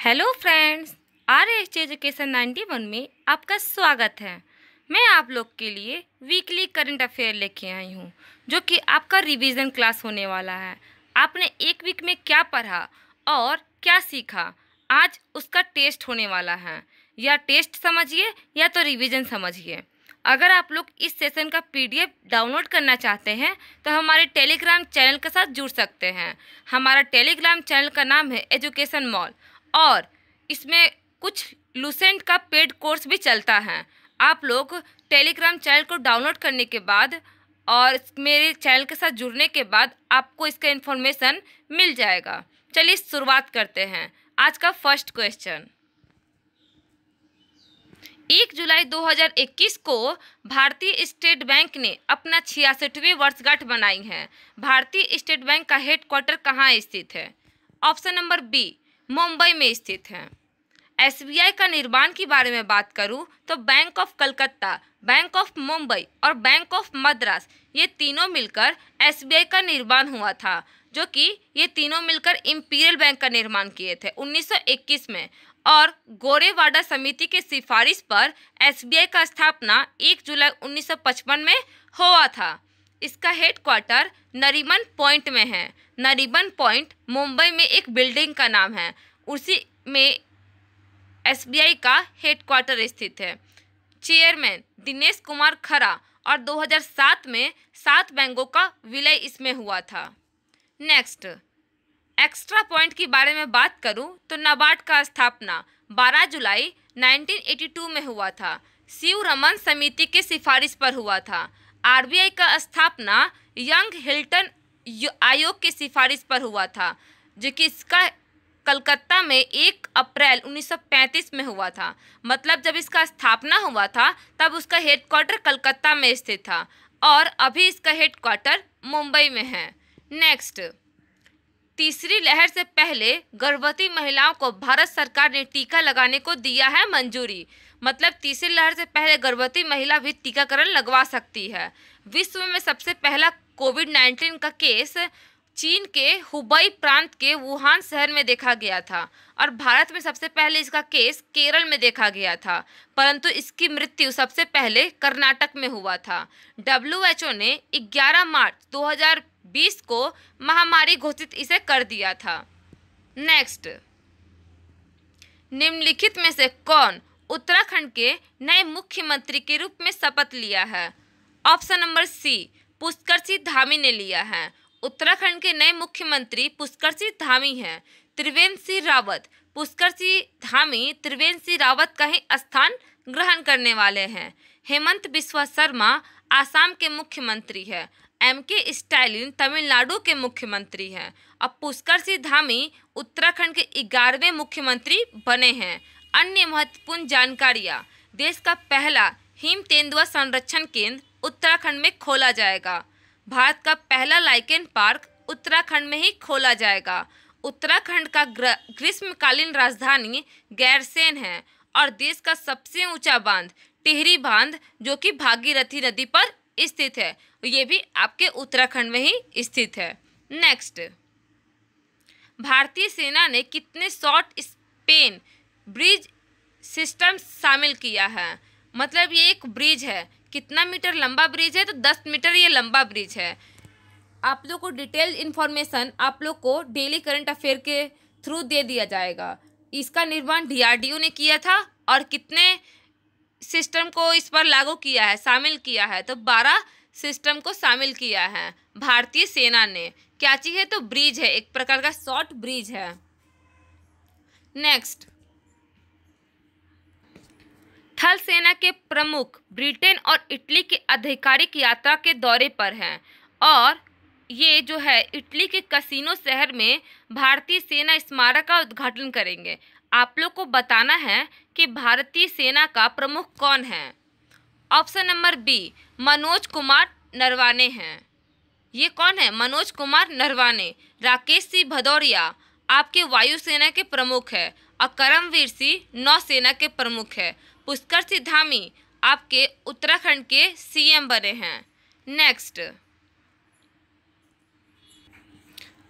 Hello friends, RH education 91 में आपका स्वागत है। मैं आप लोग के लिए वीकली करंट अफेयर लेके आई हूँ, जो कि आपका रिवीजन क्लास होने वाला है। आपने एक वीक में क्या पढ़ा और क्या सीखा, आज उसका टेस्ट होने वाला है। या टेस्ट समझिए या तो रिवीजन समझिए। अगर आप लोग इस सेशन का PDF डाउनलोड करना चाहते हैं तो हमारे टेलीग्राम चैनल के साथ जुड़ सकते हैं। हमारा टेलीग्राम चैनल का नाम है एजुकेशन मॉल और इसमें कुछ लूसेंट का पेड कोर्स भी चलता है। आप लोग टेलीग्राम चैनल को डाउनलोड करने के बाद और मेरे चैनल के साथ जुड़ने के बाद आपको इसका इन्फॉर्मेशन मिल जाएगा। चलिए शुरुआत करते हैं। आज का फर्स्ट क्वेश्चन, 1 जुलाई 2021 को भारतीय स्टेट बैंक ने अपना 66वीं वर्षगांठ मनाई है। भारतीय स्टेट बैंक का हेडक्वार्टर कहाँ स्थित है? ऑप्शन नंबर बी, मुंबई में स्थित है। SBI का निर्माण के बारे में बात करूं तो bank of Calcutta, bank of Mumbai और बैंक ऑफ मद्रास, ये तीनों मिलकर SBI का निर्माण हुआ था, जो कि ये तीनों मिलकर इंपीरियल बैंक का निर्माण किए थे 1921 में। और गोरेवाड़ा समिति के सिफारिश पर SBI का स्थापना 1 जुलाई 1955 में हुआ था। इसका हेडक्वार्टर नरीमन पॉइंट में है। नरीमन पॉइंट मुंबई में एक बिल्डिंग का नाम है, उसी में SBI का हेडक्वार्टर स्थित है। चेयरमैन दिनेश कुमार खरा और 2007 में 7 बैंकों का विलय इसमें हुआ था। नेक्स्ट, एक्स्ट्रा पॉइंट के बारे में बात करूं तो नाबार्ड का स्थापना 12 जुलाई 1982 में हुआ था। शिव रमन समिति के सिफारिश पर हुआ था। RBI का स्थापना यंग हिल्टन आयोग के सिफारिश पर हुआ था, जो कि इसका कलकत्ता में 1 अप्रैल 1935 में हुआ था। मतलब जब इसका स्थापना हुआ था तब उसका हेडक्वार्टर कलकत्ता में स्थित था और अभी इसका हेडक्वार्टर मुंबई में है। नेक्स्ट, तीसरी लहर से पहले गर्भवती महिलाओं को भारत सरकार ने टीका लगाने को दिया है मंजूरी। मतलब तीसरी लहर से पहले गर्भवती महिला भी टीकाकरण लगवा सकती है। विश्व में सबसे पहला कोविड-19 का केस चीन के हुबई प्रांत के वुहान शहर में देखा गया था और भारत में सबसे पहले इसका केस केरल में देखा गया था, परंतु इसकी मृत्यु सबसे पहले कर्नाटक में हुआ था। WHO ने 11 मार्च 2020 को महामारी घोषित इसे कर दिया था। नेक्स्ट, निम्नलिखित में से कौन उत्तराखंड के नए मुख्यमंत्री के रूप में शपथ लिया है? Option number C, Pushkar Singh Dhami ने लिया है। उत्तराखंड के नए मुख्यमंत्री पुष्कर सिंह धामी हैं। त्रिवेंद्र सिंह रावत, पुष्कर सिंह धामी त्रिवेंद्र सिंह रावत का ही स्थान ग्रहण करने वाले हैं। हेमंत बिस्वा शर्मा आसाम के मुख्यमंत्री है। MK स्टालिन तमिलनाडु के मुख्यमंत्री हैं। अब पुष्कर सिंह धामी उत्तराखंड के 11वें मुख्यमंत्री बने हैं। अन्य महत्वपूर्ण जानकारियाँ, देश का पहला हिम तेंदुआ संरक्षण केंद्र उत्तराखंड में खोला जाएगा। भारत का पहला लाइकेन पार्क उत्तराखंड में ही खोला जाएगा। उत्तराखंड का ग्रीष्मकालीन राजधानी गैरसेन है और देश का सबसे ऊंचा बांध टिहरी बांध, जो कि भागीरथी नदी पर स्थित है, ये भी आपके उत्तराखंड में ही स्थित है। नेक्स्ट, भारतीय सेना ने कितने शॉर्ट स्पेन ब्रिज सिस्टम शामिल किया है? मतलब ये एक ब्रिज है, कितना मीटर लंबा ब्रिज है? तो 10 मीटर ये लंबा ब्रिज है। आप लोग को डिटेल इन्फॉर्मेशन आप लोग को डेली करंट अफेयर के थ्रू दे दिया जाएगा। इसका निर्माण DRDO ने किया था और कितने सिस्टम को इस पर लागू किया है, शामिल किया है? तो 12 सिस्टम को शामिल किया है भारतीय सेना ने। क्या चीज़ है? तो ब्रिज है, एक प्रकार का शॉर्ट ब्रिज है। नेक्स्ट, थल सेना के प्रमुख ब्रिटेन और इटली के आधिकारिक यात्रा के दौरे पर हैं और ये जो है इटली के कैसिनो शहर में भारतीय सेना स्मारक का उद्घाटन करेंगे। आप लोग को बताना है कि भारतीय सेना का प्रमुख कौन है। Option number B, Manoj Kumar Naravane हैं। ये कौन है? मनोज कुमार नरवाने। राकेश सिंह भदौरिया आपके वायुसेना के प्रमुख है और करमवीर सिंह नौसेना के प्रमुख है। पुष्कर सिंह धामी आपके उत्तराखंड के CM बने हैं। नेक्स्ट,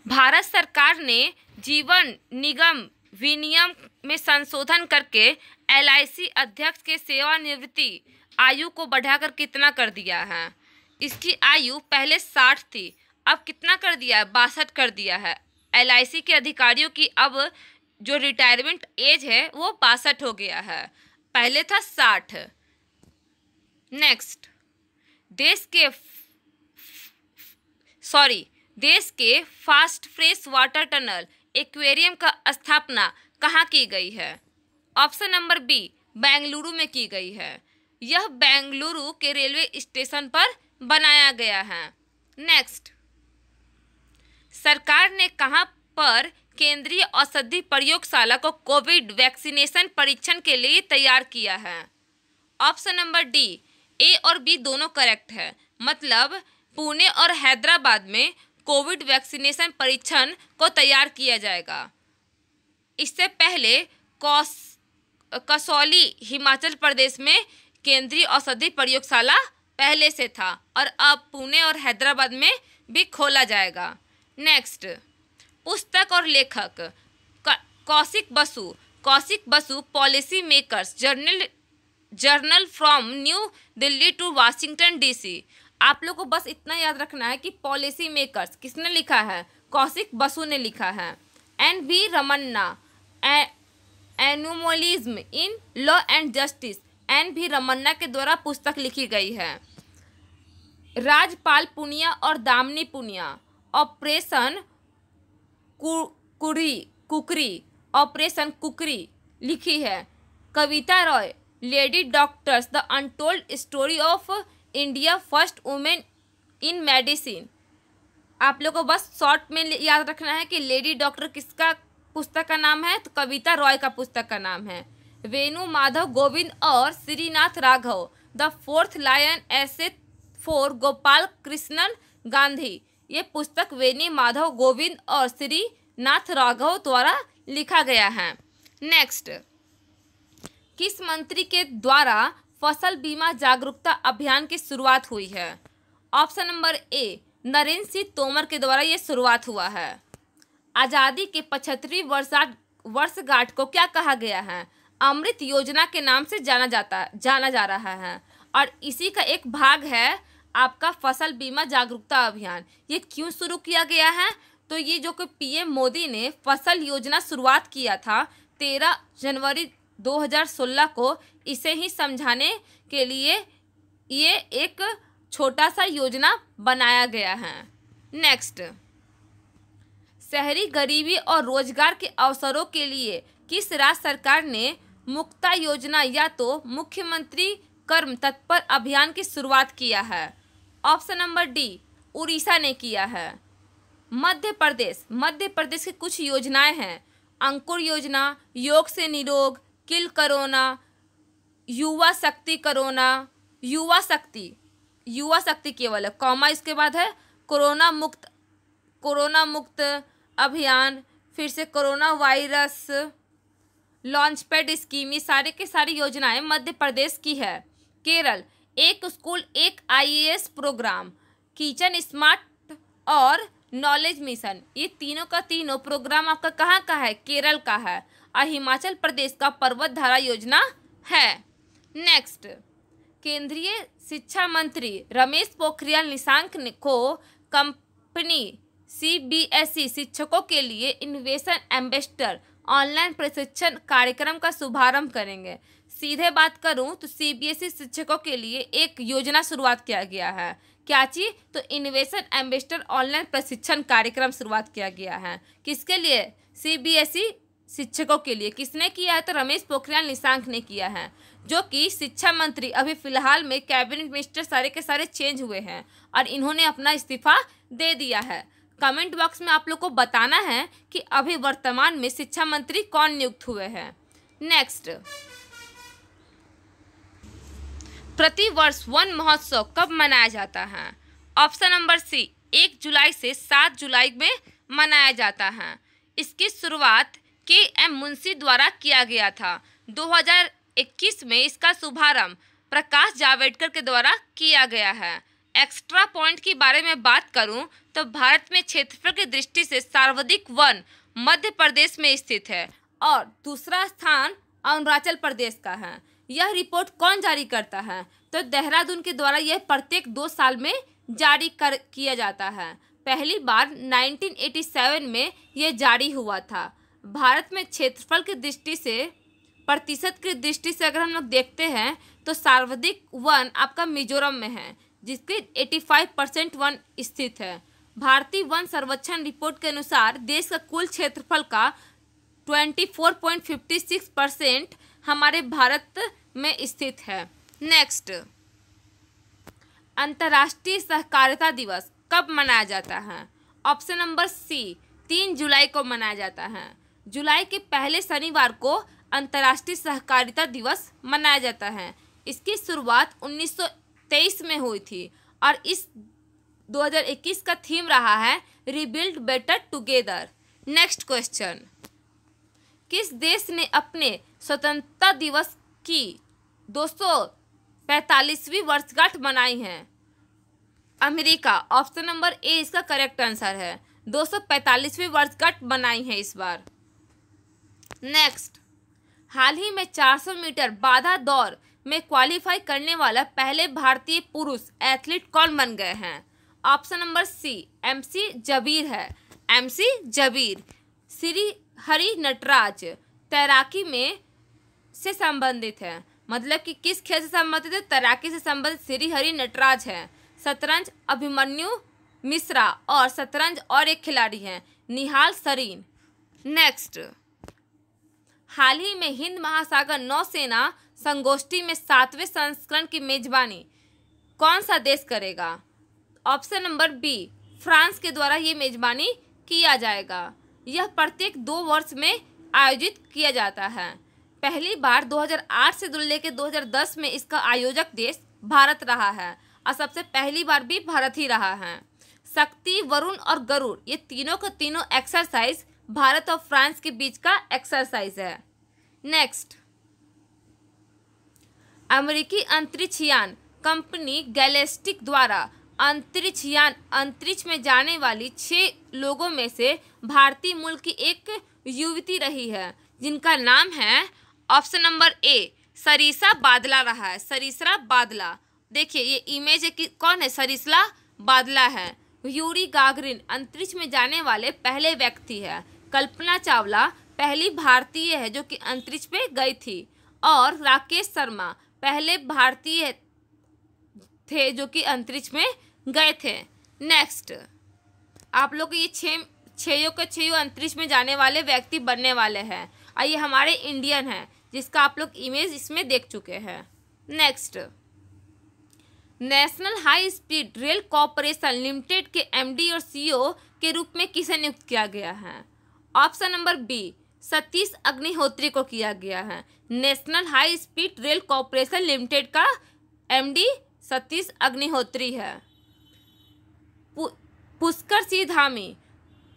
भारत सरकार ने जीवन निगम विनियम में संशोधन करके LIC अध्यक्ष के सेवानिवृत्ति आयु को बढ़ाकर कितना कर दिया है? इसकी आयु पहले 60 थी, अब कितना कर दिया है? 62 कर दिया है। LIC के अधिकारियों की अब जो रिटायरमेंट एज है वो 62 हो गया है, पहले था 60। नेक्स्ट, देश के fast fresh water tunnel aquarium का स्थापना कहाँ की गई है? ऑप्शन नंबर बी, बेंगलुरु में की गई है। यह बेंगलुरु के रेलवे स्टेशन पर बनाया गया है। नेक्स्ट, सरकार ने कहाँ पर केंद्रीय औषधि प्रयोगशाला को कोविड वैक्सीनेशन परीक्षण के लिए तैयार किया है? ऑप्शन नंबर डी, ए और बी दोनों करेक्ट है। मतलब पुणे और हैदराबाद में कोविड वैक्सीनेशन परीक्षण को तैयार किया जाएगा। इससे पहले कसौली हिमाचल प्रदेश में केंद्रीय औषधि प्रयोगशाला पहले से था और अब पुणे और हैदराबाद में भी खोला जाएगा। नेक्स्ट, पुस्तक और लेखक Kaushik Basu policy makers journal from new Delhi to Washington DC। आप लोग को बस इतना याद रखना है कि पॉलिसी मेकर्स किसने लिखा है? कौशिक बसु ने लिखा है। NV Ramana, anomalism in law and justice, NV Ramana के द्वारा पुस्तक लिखी गई है। राजपाल पुनिया और दामिनी पुनिया ऑपरेशन कुकरी लिखी है। Kavita Roy, lady doctors the untold story of India first women in medicine. आप लोग को बस शॉर्ट में याद रखना है कि लेडी डॉक्टर किसका पुस्तक का नाम है? तो कविता रॉय का पुस्तक का नाम है। वेणु माधव गोविंद और Srinath Raghav, the fourth lion essays for Gopal Krishnan Gandhi. ये पुस्तक वेणु माधव गोविंद और श्रीनाथ राघव द्वारा लिखा गया है। नेक्स्ट, किस मंत्री के द्वारा फसल बीमा जागरूकता अभियान की शुरुआत हुई है? Option number A, Narendra Singh Tomar के द्वारा ये शुरुआत हुआ है। आज़ादी के 75वीं वर्षगांठ को क्या कहा गया है? अमृत योजना के नाम से जाना जा रहा है और इसी का एक भाग है आपका फसल बीमा जागरूकता अभियान। ये क्यों शुरू किया गया है? तो ये जो कि PM मोदी ने फसल योजना शुरुआत किया था 13 जनवरी 2016 को, इसे ही समझाने के लिए ये एक छोटा सा योजना बनाया गया है। नेक्स्ट, शहरी गरीबी और रोजगार के अवसरों के लिए किस राज्य सरकार ने मुक्ता योजना या तो मुख्यमंत्री कर्म तत्पर अभियान की शुरुआत किया है? ऑप्शन नंबर डी, उड़ीसा ने किया है। मध्य प्रदेश की कुछ योजनाएं हैं। अंकुर योजना, योग से निरोग, किल कोरोना, युवा शक्ति केवल है, कॉमा इसके बाद है कोरोना मुक्त अभियान, फिर से corona virus launch pad scheme. ये सारे के सारी योजनाएं मध्य प्रदेश की है। केरल, एक स्कूल एक IAS प्रोग्राम, किचन स्मार्ट और नॉलेज मिशन, ये तीनों का तीनों प्रोग्राम आपका कहाँ का है? केरल का है। और हिमाचल प्रदेश का पर्वत धारा योजना है। नेक्स्ट, केंद्रीय शिक्षा मंत्री रमेश पोखरियाल निशंक को कंपनी CBSE शिक्षकों के लिए इनोवेशन एम्बेसडर ऑनलाइन प्रशिक्षण कार्यक्रम का शुभारंभ करेंगे। सीधे बात करूं तो CBSE शिक्षकों के लिए एक योजना शुरुआत किया गया है। क्या चीज? तो इनोवेशन एम्बेसडर ऑनलाइन प्रशिक्षण कार्यक्रम शुरुआत किया गया है। किसके लिए? CBSE शिक्षकों के लिए। किसने किया है? तो रमेश पोखरियाल निशंक ने किया है, जो कि शिक्षा मंत्री। अभी फिलहाल में कैबिनेट मिनिस्टर सारे के सारे चेंज हुए हैं और इन्होंने अपना इस्तीफा दे दिया है। कमेंट बॉक्स में आप लोग को बताना है कि अभी वर्तमान में शिक्षा मंत्री कौन नियुक्त हुए हैं। नेक्स्ट, प्रतिवर्ष वन महोत्सव कब मनाया जाता है? ऑप्शन नंबर सी, 1 जुलाई से 7 जुलाई में मनाया जाता है। इसकी शुरुआत KM मुंशी द्वारा किया गया था। 2021 में इसका शुभारंभ प्रकाश जावड़ेकर के द्वारा किया गया है। एक्स्ट्रा पॉइंट की बारे में बात करूं तो भारत में क्षेत्रफल की दृष्टि से सर्वाधिक वन मध्य प्रदेश में स्थित है और दूसरा स्थान अरुणाचल प्रदेश का है। यह रिपोर्ट कौन जारी करता है? तो देहरादून के द्वारा यह प्रत्येक 2 साल में जारी किया जाता है। पहली बार 1987 में यह जारी हुआ था। भारत में क्षेत्रफल की दृष्टि से, प्रतिशत की दृष्टि से अगर हम लोग देखते हैं तो सर्वाधिक वन आपका मिजोरम में है, जिसके 85% वन स्थित है। भारतीय वन सर्वेक्षण रिपोर्ट के अनुसार देश का कुल क्षेत्रफल का 24.56% हमारे भारत में स्थित है। नेक्स्ट, अंतर्राष्ट्रीय सहकारिता दिवस कब मनाया जाता है? ऑप्शन नंबर सी, 3 जुलाई को मनाया जाता है। जुलाई के पहले शनिवार को अंतर्राष्ट्रीय सहकारिता दिवस मनाया जाता है। इसकी शुरुआत 1923 में हुई थी और इस 2021 का थीम रहा है rebuild better together. Next question, किस देश ने अपने स्वतंत्रता दिवस की 245वीं वर्षगांठ मनाई है? अमेरिका। ऑप्शन नंबर ए इसका करेक्ट आंसर है। 245वीं वर्षगांठ मनाई है इस बार। नेक्स्ट, हाल ही में 400 मीटर बाधा दौड़ में क्वालिफाई करने वाला पहले भारतीय पुरुष एथलीट कौन बन गए हैं? Option number C, MC Jabir है। MC जबीर। श्री हरि नटराज तैराकी में से संबंधित है, मतलब कि किस खेल से संबंधित है? तैराकी से संबंधित श्री हरि नटराज है। शतरंज अभिमन्यु मिश्रा और शतरंज और एक खिलाड़ी हैं, निहाल सरीन। नेक्स्ट, हाल ही में हिंद महासागर नौसेना संगोष्ठी में 7वें संस्करण की मेजबानी कौन सा देश करेगा? ऑप्शन नंबर बी, फ्रांस के द्वारा ये मेजबानी किया जाएगा। यह प्रत्येक 2 वर्ष में आयोजित किया जाता है। पहली बार 2008 से लेकर 2010 में इसका आयोजक देश भारत रहा है और सबसे पहली बार भी भारत ही रहा है। शक्ति, वरुण और गरुड़ ये तीनों का तीनों एक्सरसाइज भारत और फ्रांस के बीच का एक्सरसाइज है। नेक्स्ट, अमेरिकी अंतरिक्ष यान कंपनी गैलेक्टिक द्वारा अंतरिक्ष में जाने वाली 6 लोगों में से भारतीय मूल की एक युवती रही है, जिनका नाम है ऑप्शन नंबर ए, सरिसा बादला रहा है। सरिसा बादला, देखिए ये इमेज है कि कौन है? सरिसा बादला है। यूरी गागरिन अंतरिक्ष में जाने वाले पहले व्यक्ति है। कल्पना चावला पहली भारतीय है जो कि अंतरिक्ष पे गई थी और राकेश शर्मा पहले भारतीय थे जो कि अंतरिक्ष में गए थे। नेक्स्ट, आप लोग ये छह अंतरिक्ष में जाने वाले व्यक्ति बनने वाले हैं और ये हमारे इंडियन हैं, जिसका आप लोग इमेज इसमें देख चुके हैं। Next, national high speed rail corporation limited के MD और CEO के रूप में किसे नियुक्त किया गया है? Option number B, Satish Agnihotri को किया गया है। National high speed rail corporation limited का MD सतीश अग्निहोत्री है। पुष्कर सिंह धामी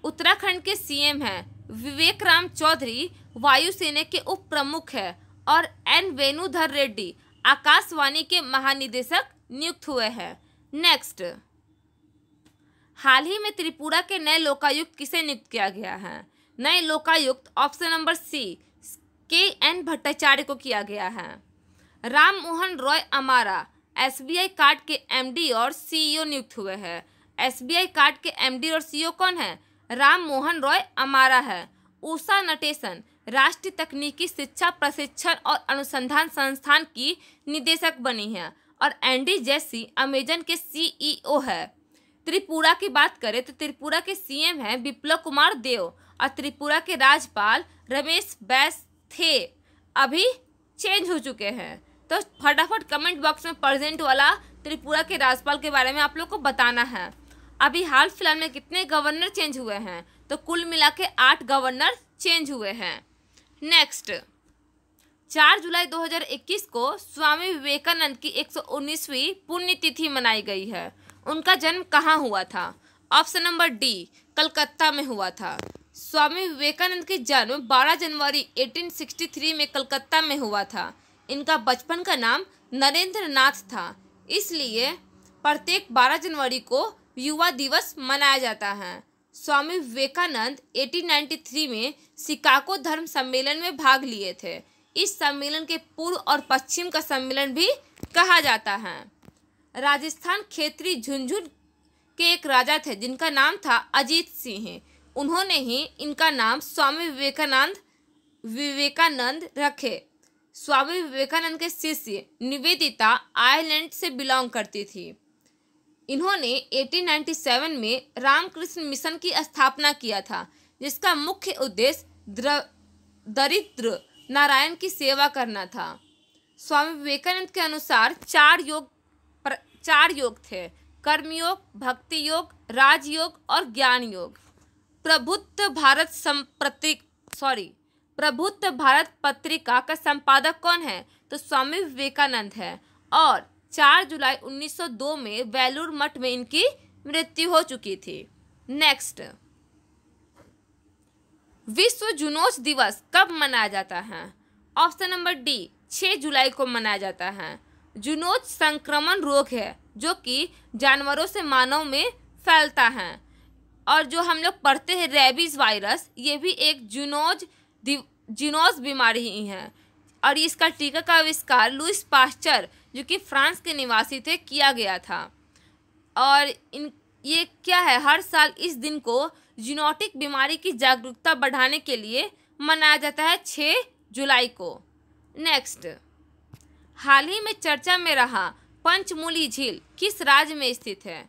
उत्तराखंड के CM हैं। विवेक राम चौधरी वायुसेना के उप प्रमुख है और N वेणुधर रेड्डी आकाशवाणी के महानिदेशक नियुक्त हुए हैं। नेक्स्ट, हाल ही में त्रिपुरा के नए लोकायुक्त किसे नियुक्त किया गया है? नए Lokayukta option number C, KN Bhattacharya को किया गया है। राम मोहन रॉय अमारा SBI कार्ड के MD और CEO नियुक्त हुए हैं। SBI कार्ड के MD और CEO कौन है? राम मोहन रॉय अमारा है। उषा नटेशन राष्ट्रीय तकनीकी शिक्षा प्रशिक्षण और अनुसंधान संस्थान की निदेशक बनी है और एंडी जेसी अमेजन के CEO है। त्रिपुरा की बात करें तो त्रिपुरा के CM हैं विप्लव कुमार देव और त्रिपुरा के राज्यपाल रमेश बैस थे, अभी चेंज हो चुके हैं। तो फटाफट कमेंट बॉक्स में प्रेजेंट वाला त्रिपुरा के राज्यपाल के बारे में आप लोग को बताना है। अभी हाल फिलहाल में कितने गवर्नर चेंज हुए हैं? तो कुल मिला के 8 गवर्नर चेंज हुए हैं। नेक्स्ट, 4 जुलाई 2021 को स्वामी विवेकानंद की 119वीं पुण्यतिथि मनाई गई है। उनका जन्म कहाँ हुआ था? ऑप्शन नंबर डी, कलकत्ता में हुआ था। स्वामी विवेकानंद की जन्म 12 जनवरी 1863 में कलकत्ता में हुआ था। इनका बचपन का नाम नरेंद्र नाथ था, इसलिए प्रत्येक 12 जनवरी को युवा दिवस मनाया जाता है। स्वामी विवेकानंद 1893 में शिकागो धर्म सम्मेलन में भाग लिए थे। इस सम्मेलन के पूर्व और पश्चिम का सम्मेलन भी कहा जाता है। राजस्थान क्षेत्रीय झुंझुनू के एक राजा थे जिनका नाम था अजीत सिंह। उन्होंने ही इनका नाम स्वामी विवेकानंद रखे। स्वामी विवेकानंद के शिष्य निवेदिता आयरलैंड से बिलोंग करती थी। इन्होंने 1897 में रामकृष्ण मिशन की स्थापना किया था, जिसका मुख्य उद्देश्य दरिद्र नारायण की सेवा करना था। स्वामी विवेकानंद के अनुसार चार योग थे: कर्मयोग, भक्ति योग, राजयोग और ज्ञान योग। प्रबुद्ध भारत पत्रिका का संपादक कौन है? तो स्वामी विवेकानंद है। और 4 जुलाई 1902 में वेलूर मठ में इनकी मृत्यु हो चुकी थी। नेक्स्ट, विश्व जूनोच दिवस कब मनाया जाता है? ऑप्शन नंबर डी, 6 जुलाई को मनाया जाता है। जूनोच संक्रमण रोग है जो कि जानवरों से मानव में फैलता है, और जो हम लोग पढ़ते हैं रेबीज वायरस, ये भी एक जूनोच बीमारी ही है। और इसका टीका का आविष्कार लुईस पास्चर, जो कि फ्रांस के निवासी थे, किया गया था। और ये क्या है, हर साल इस दिन को जूनोटिक बीमारी की जागरूकता बढ़ाने के लिए मनाया जाता है 6 जुलाई को। नेक्स्ट, हाल ही में चर्चा में रहा पंचमूली झील किस राज्य में स्थित है?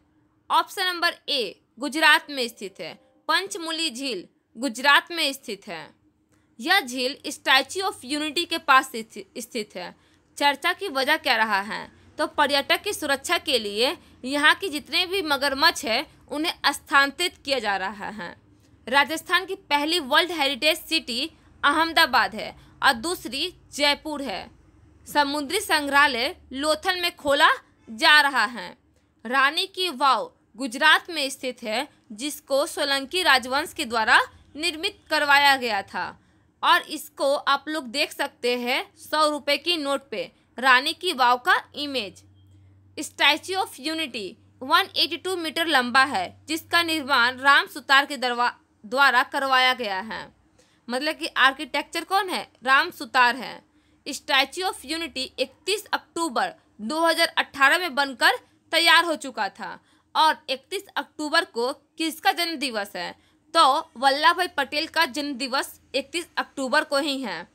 ऑप्शन नंबर ए, गुजरात में स्थित है। पंचमूली झील गुजरात में स्थित है। यह झील स्टैच्यू ऑफ यूनिटी के पास स्थित है। चर्चा की वजह क्या रहा है? तो पर्यटक की सुरक्षा के लिए यहाँ की जितने भी मगरमच्छ है उन्हें स्थानांतरित किया जा रहा है। राजस्थान की पहली वर्ल्ड हेरिटेज सिटी अहमदाबाद है और दूसरी जयपुर है। समुद्री संग्रहालय लोथल में खोला जा रहा है। रानी की वाव गुजरात में स्थित है, जिसको सोलंकी राजवंश के द्वारा निर्मित करवाया गया था। और इसको आप लोग देख सकते हैं 100 रुपये की नोट पे, रानी की वाव का image. Statue of unity 182 metre लंबा है, जिसका निर्माण राम सुतार के द्वारा करवाया गया है। मतलब कि आर्किटेक्चर कौन है? राम सुतार है। स्टैच्यू ऑफ यूनिटी 31 अक्टूबर 2018 में बनकर तैयार हो चुका था। और 31 अक्टूबर को किसका जन्म दिवस है? तो वल्लभ भाई पटेल का जन्म दिवस 31 अक्टूबर को ही है।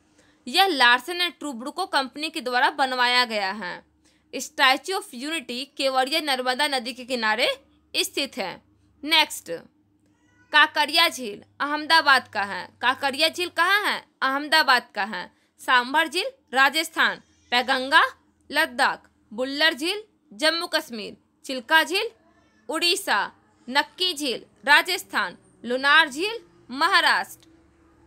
यह लार्सन एंड टूब्रो कंपनी के द्वारा बनवाया गया है। Statue of unity Kevadia Narmada नदी के किनारे स्थित है। नेक्स्ट, काकरिया झील अहमदाबाद का है। काकरिया झील कहाँ है? अहमदाबाद का है। सांभर झील राजस्थान, पैगंगा लद्दाख, बुल्लर झील जम्मू कश्मीर, चिल्का झील उड़ीसा, नक्की झील राजस्थान, लुनार झील महाराष्ट्र,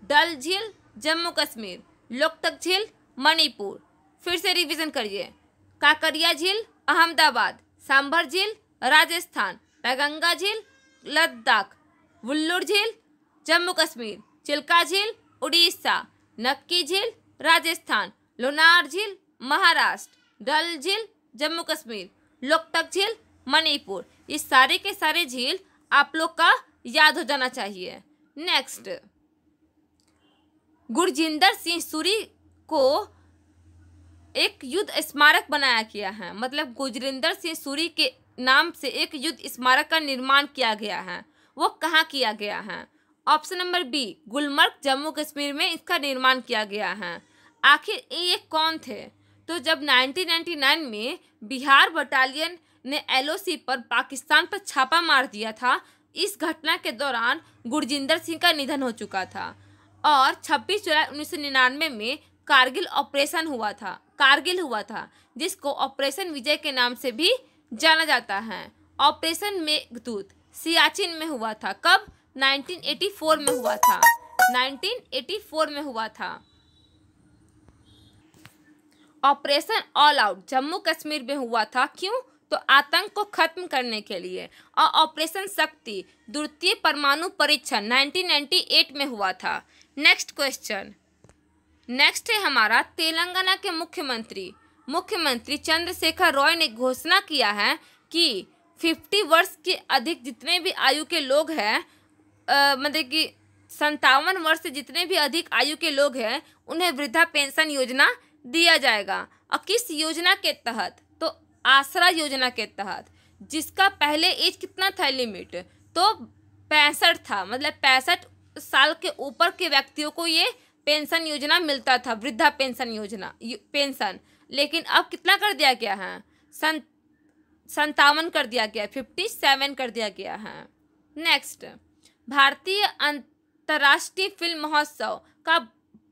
डल झील जम्मू कश्मीर, लोकतक झील मणिपुर। फिर से रिवीजन करिए। काकरिया झील अहमदाबाद, सांभर झील राजस्थान, पैगंगा झील लद्दाख, बुल्लर झील जम्मू कश्मीर, चिल्का झील उड़ीसा, नक्की झील राजस्थान, लोनार झील महाराष्ट्र, डल झील जम्मू कश्मीर, लोकतक झील मणिपुर। ये सारे के सारे झील आप लोग का याद हो जाना चाहिए। नेक्स्ट, गुरजिंदर सिंह सूरी को एक युद्ध स्मारक बनाया गया है। मतलब गुरजिंदर सिंह सूरी के नाम से एक युद्ध स्मारक का निर्माण किया गया है। वो कहाँ किया गया है? Option number B, Gulmarg Jammu Kashmir में इसका निर्माण किया गया है। आखिर ये कौन थे? तो जब 1999 में बिहार बटालियन ने LOC पर पाकिस्तान पर छापा मार दिया था, इस घटना के दौरान गुरजिंदर सिंह का निधन हो चुका था। और 26 जुलाई 1999 में कारगिल हुआ था, जिसको ऑपरेशन विजय के नाम से भी जाना जाता है। ऑपरेशन मेघदूत सियाचिन में हुआ था। कब? 1984 में हुआ था। 1984 में हुआ था। Operation all out Jammu Kashmir में हुआ था। क्यों? तो आतंक को खत्म करने के लिए। और ऑपरेशन शक्ति द्वितीय परमाणु परीक्षण 1998 में हुआ था। Next question. नेक्स्ट है हमारा तेलंगाना के मुख्यमंत्री चंद्रशेखर रॉय ने घोषणा किया है कि 50 वर्ष के अधिक जितने भी आयु के लोग हैं मतलब कि 57 वर्ष से जितने भी अधिक आयु के लोग हैं उन्हें वृद्धा पेंशन योजना दिया जाएगा। और किस योजना के तहत? तो आसरा योजना के तहत, जिसका पहले एज कितना था लिमिट? तो 65 था, मतलब 65 साल के ऊपर के व्यक्तियों को ये पेंशन योजना मिलता था, वृद्धा पेंशन योजना पेंशन। लेकिन अब कितना कर दिया गया है? 57 कर दिया गया, 57 कर दिया गया है। नेक्स्ट, भारतीय अंतर्राष्ट्रीय फिल्म महोत्सव का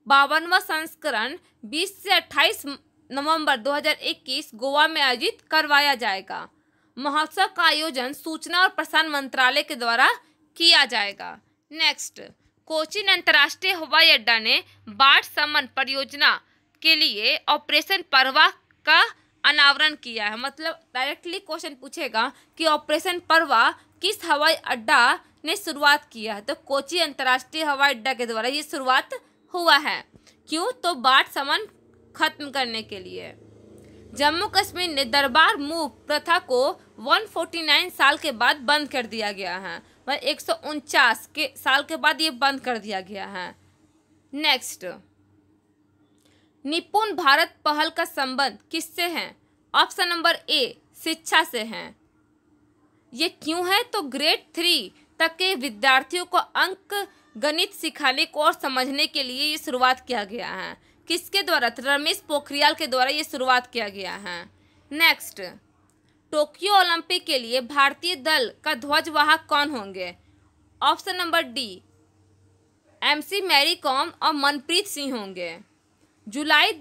52वां संस्करण 20 से 28 नवंबर 2021 गोवा में आयोजित करवाया जाएगा। महोत्सव का आयोजन सूचना और प्रसारण मंत्रालय के द्वारा किया जाएगा। नेक्स्ट, कोचीन अंतर्राष्ट्रीय हवाई अड्डा ने बाढ़ शमन परियोजना के लिए ऑपरेशन परवा का अनावरण किया है। मतलब डायरेक्टली क्वेश्चन पूछेगा कि ऑपरेशन परवा किस हवाई अड्डा ने शुरुआत किया है? तो कोची अंतर्राष्ट्रीय हवाई अड्डा के द्वारा ये शुरुआत हुआ है। क्यों? तो बाढ़ शमन खत्म करने के लिए। जम्मू कश्मीर ने दरबार मूव प्रथा को 149 साल के बाद बंद कर दिया गया है। मतलब 149 के साल के बाद ये बंद कर दिया गया है। नेक्स्ट, निपुण भारत पहल का संबंध किससे है? ऑप्शन नंबर ए, शिक्षा से है। ये क्यों है? तो ग्रेड 3 तक के विद्यार्थियों को अंक गणित सिखाने को और समझने के लिए ये शुरुआत किया गया है। किसके द्वारा? रमेश पोखरियाल के द्वारा ये शुरुआत किया गया है। नेक्स्ट, टोक्यो ओलंपिक के लिए भारतीय दल का ध्वजवाहक कौन होंगे? Option number D, MC Mary Kom और मनप्रीत सिंह होंगे। जुलाई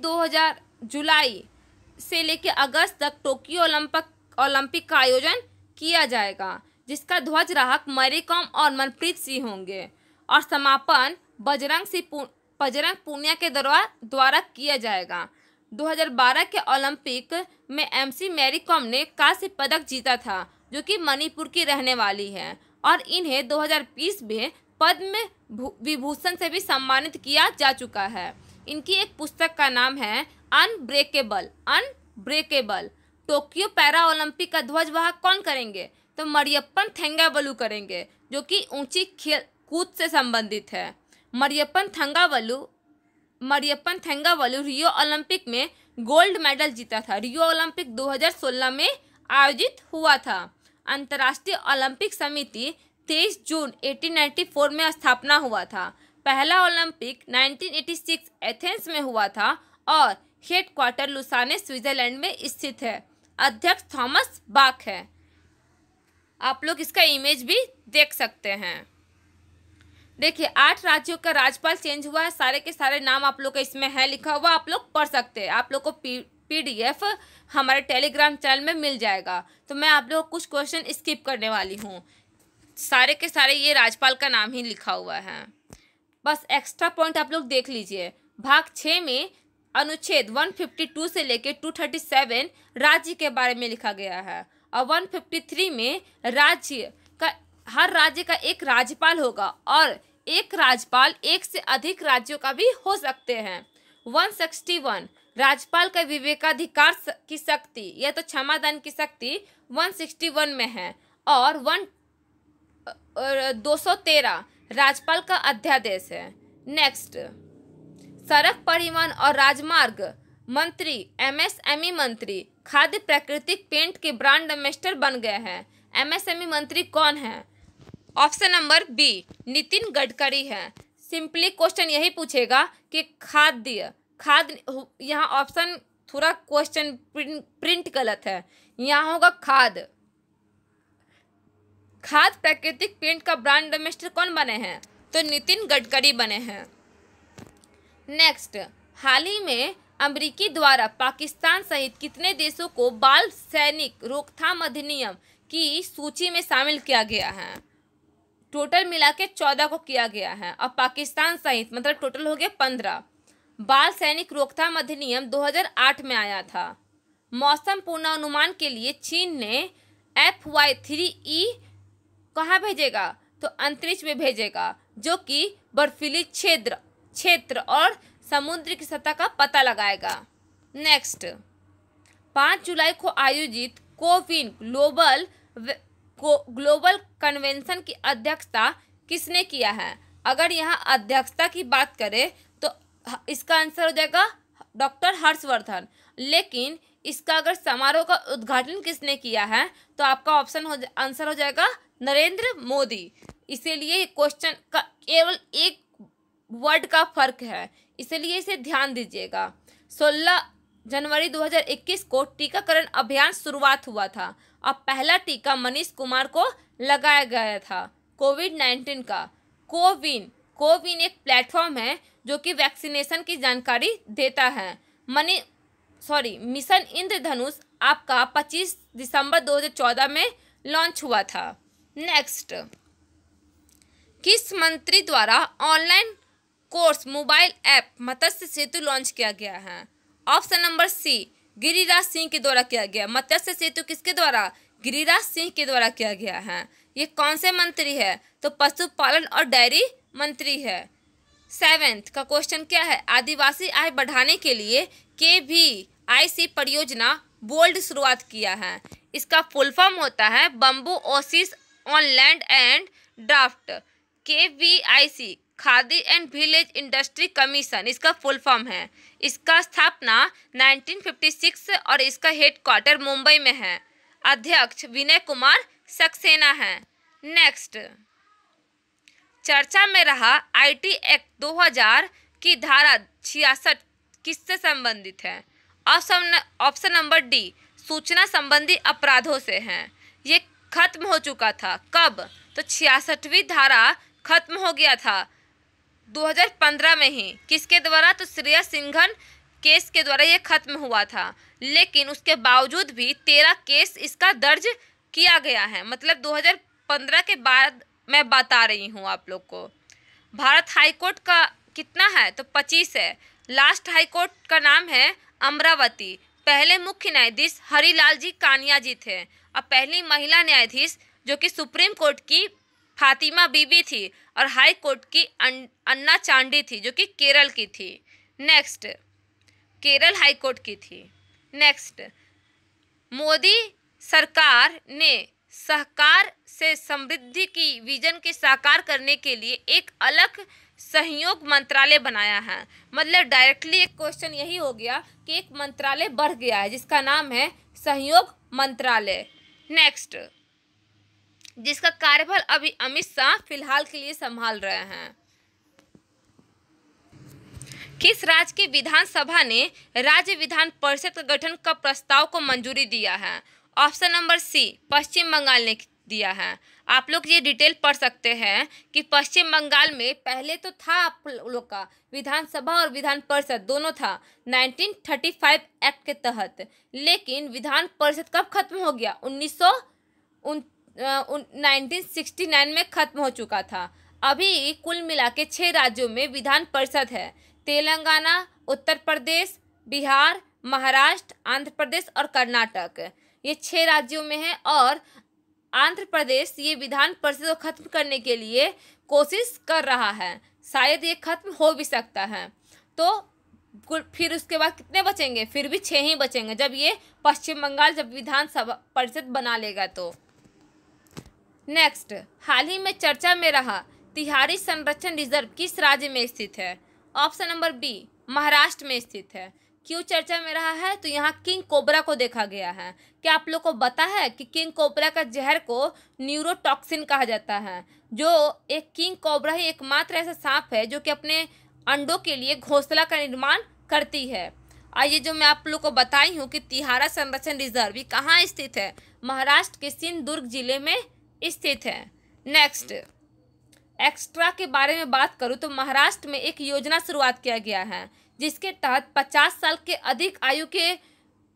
से लेकर अगस्त तक टोक्यो ओलंपिक का आयोजन किया जाएगा, जिसका ध्वजवाहक मैरी कॉम और मनप्रीत सिंह होंगे। और समापन बजरंग पूनिया के द्वारा किया जाएगा। 2012 के ओलंपिक में MC मैरी कॉम ने कांस्य पदक जीता था, जो कि मणिपुर की रहने वाली है। और इन्हें 2020 में पद्म विभूषण से भी सम्मानित किया जा चुका है। इनकी एक पुस्तक का नाम है अनब्रेकेबल। टोक्यो पैरा ओलंपिक का ध्वजवाहक कौन करेंगे? तो मरियप्पन थेंगावलु करेंगे, जो कि ऊंची खेल कूद से संबंधित है। मरियप्पन थेंगावलु रियो ओलंपिक में गोल्ड मेडल जीता था। रियो ओलंपिक 2016 में आयोजित हुआ था। अंतर्राष्ट्रीय ओलंपिक समिति 23 जून 1894 में स्थापना हुआ था। पहला ओलंपिक 1986 एथेंस में हुआ था और हेडक्वार्टर लुसाने स्विट्जरलैंड में स्थित है। अध्यक्ष थॉमस बाक है। आप लोग इसका इमेज भी देख सकते हैं। देखिए, 8 राज्यों का राज्यपाल चेंज हुआ है। सारे के सारे नाम आप लोग का इसमें है लिखा हुआ, आप लोग पढ़ सकते हैं। आप लोग को PDF हमारे टेलीग्राम चैनल में मिल जाएगा। तो मैं आप लोग को कुछ क्वेश्चन स्किप करने वाली हूँ। सारे के सारे ये राज्यपाल का नाम ही लिखा हुआ है, बस एक्स्ट्रा पॉइंट आप लोग देख लीजिए। भाग 6 में अनुच्छेद 152 से लेकर 237 राज्य के बारे में लिखा गया है। और 153 में हर राज्य का एक राज्यपाल होगा और एक राज्यपाल एक से अधिक राज्यों का भी हो सकते हैं। 161 राज्यपाल का विवेकाधिकार की शक्ति, यह तो क्षमादान की शक्ति 161 में है। और 213 राज्यपाल का अध्यादेश है। नेक्स्ट, सड़क परिवहन और राजमार्ग मंत्री MSME मंत्री खाद्य प्राकृतिक पेंट के ब्रांड एम्बेसडर बन गए हैं। MSME मंत्री कौन है? Option number B, Nitin Gadkari है। सिंपली क्वेश्चन यही पूछेगा कि खाद्य, यहाँ ऑप्शन थोड़ा क्वेश्चन प्रिंट गलत है, यहाँ होगा खाद्य प्राकृतिक पेंट का ब्रांड एम्बेसडर कौन बने हैं? तो नितिन गडकरी बने हैं। नेक्स्ट, हाल ही में अमेरिकी द्वारा पाकिस्तान सहित कितने देशों को बाल सैनिक रोकथाम अधिनियम की सूची में शामिल किया गया है? टोटल मिला के 14 को किया गया है और पाकिस्तान सहित मतलब टोटल हो गया 15। बाल सैनिक रोकथाम अधिनियम 2008 में आया था। मौसम पूर्वानुमान के लिए चीन ने FY3E कहाँ भेजेगा? तो अंतरिक्ष में भेजेगा, जो कि बर्फीली क्षेत्र और समुद्र की सतह का पता लगाएगा। नेक्स्ट, 5 जुलाई को आयोजित कोविन ग्लोबल कन्वेंशन की अध्यक्षता किसने किया है? अगर यहाँ अध्यक्षता की बात करें तो इसका आंसर हो जाएगा डॉक्टर हर्षवर्धन। लेकिन इसका अगर समारोह का उद्घाटन किसने किया है तो आपका आंसर हो जाएगा नरेंद्र मोदी। इसीलिए क्वेश्चन का केवल एक वर्ड का फर्क है, इसलिए इसे ध्यान दीजिएगा। 16 जनवरी 2021 को टीकाकरण अभियान शुरुआत हुआ था और पहला टीका मनीष कुमार को लगाया गया था कोविड-19 का। कोविन एक प्लेटफॉर्म है जो कि वैक्सीनेशन की जानकारी देता है। मिशन इंद्रधनुष आपका 25 दिसंबर 2014 में लॉन्च हुआ था। नेक्स्ट, किस मंत्री द्वारा online course mobile app Matsya Setu launch किया गया है? Option number C, Giriraj Singh के द्वारा किया गया। मत्स्य सेतु किसके द्वारा? गिरिराज सिंह के द्वारा किया गया है। ये कौन से मंत्री है? तो पशुपालन और डेयरी मंत्री है। 7th का क्वेश्चन क्या है? आदिवासी आय बढ़ाने के लिए KVIC परियोजना बोल्ड शुरुआत किया है। इसका फुल फॉर्म होता है bamboo Oasis on land and draft. KVIC khadi and village industry commission इसका फुल फॉर्म है। इसका स्थापना 1956 और इसका हेडक्वार्टर मुंबई में है। अध्यक्ष विनय कुमार सक्सेना है। नेक्स्ट, चर्चा में रहा IT एक्ट 2000 की धारा 66 किससे संबंधित है? ऑप्शन नंबर डी, सूचना संबंधी अपराधों से है। ये खत्म हो चुका था कब? तो 66वीं धारा खत्म हो गया था 2015 में ही। किसके द्वारा? तो श्रेया सिंघन केस के द्वारा ये खत्म हुआ था। लेकिन उसके बावजूद भी 13 केस इसका दर्ज किया गया है। मतलब 2015 के बाद मैं बता रही हूँ आप लोग को। भारत हाईकोर्ट का कितना है? तो 25 है। लास्ट हाईकोर्ट का नाम है अमरावती। पहले मुख्य न्यायाधीश हरिलाल जी कानिया जी थे और पहली महिला न्यायाधीश जो कि सुप्रीम कोर्ट की फातिमा बीबी थी और हाई कोर्ट की अन्ना चांडी थी जो कि केरल की थी। नेक्स्ट, केरल हाई कोर्ट की थी। नेक्स्ट, मोदी सरकार ने सहकार से समृद्धि की विजन के साकार करने के लिए एक अलग सहयोग मंत्रालय बनाया है। मतलब डायरेक्टली एक क्वेश्चन यही हो गया कि एक मंत्रालय बढ़ गया है जिसका नाम है सहयोग मंत्रालय। नेक्स्ट, जिसका कार्यभार अभी अमित शाह फिलहाल के लिए संभाल रहे हैं। किस राज्य की विधानसभा ने राज्य विधान परिषद का गठन का प्रस्ताव को मंजूरी दिया है? ऑप्शन नंबर सी, पश्चिम बंगाल ने दिया है। आप लोग ये डिटेल पढ़ सकते हैं कि पश्चिम बंगाल में पहले तो था आप लोग का विधानसभा और विधान परिषद दोनों था 1935 एक्ट के तहत। लेकिन विधान परिषद कब खत्म हो गया? 1969 में खत्म हो चुका था। अभी कुल मिला के 6 राज्यों में विधान परिषद है। तेलंगाना, उत्तर प्रदेश, बिहार, महाराष्ट्र, आंध्र प्रदेश और कर्नाटक। ये 6 राज्यों में है और आंध्र प्रदेश ये विधान परिषद को खत्म करने के लिए कोशिश कर रहा है। शायद ये खत्म हो भी सकता है। तो फिर उसके बाद कितने बचेंगे? फिर भी 6 ही बचेंगे जब ये पश्चिम बंगाल जब विधानसभा परिषद बना लेगा तो। नेक्स्ट, हाल ही में चर्चा में रहा तिहारी संरक्षण रिजर्व किस राज्य में स्थित है? ऑप्शन नंबर बी, महाराष्ट्र में स्थित है। क्यों चर्चा में रहा है? तो यहाँ किंग कोबरा को देखा गया है। क्या आप लोग को पता है कि किंग कोबरा का जहर को न्यूरोटॉक्सिन कहा जाता है? जो एक किंग कोबरा ही एकमात्र ऐसा सांप है जो कि अपने अंडों के लिए घोंसला का निर्माण करती है। और ये जो मैं आप लोग को बताई हूँ कि तिहारा संरक्षण रिजर्व ये कहाँ स्थित है? महाराष्ट्र के सिंधुदुर्ग जिले में स्थित है। नेक्स्ट, एक्स्ट्रा के बारे में बात करूँ तो महाराष्ट्र में एक योजना शुरुआत किया गया है जिसके तहत 50 साल के अधिक आयु के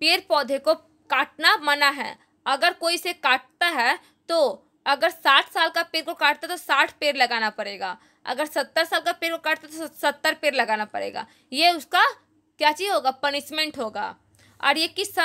पेड़ पौधे को काटना मना है। अगर कोई इसे काटता है तो अगर 60 साल का पेड़ को काटता है तो 60 पेड़ लगाना पड़ेगा। अगर 70 साल का पेड़ को काटता है तो 70 पेड़ लगाना पड़ेगा। ये उसका क्या चीज़ होगा? पनिशमेंट होगा। और ये किस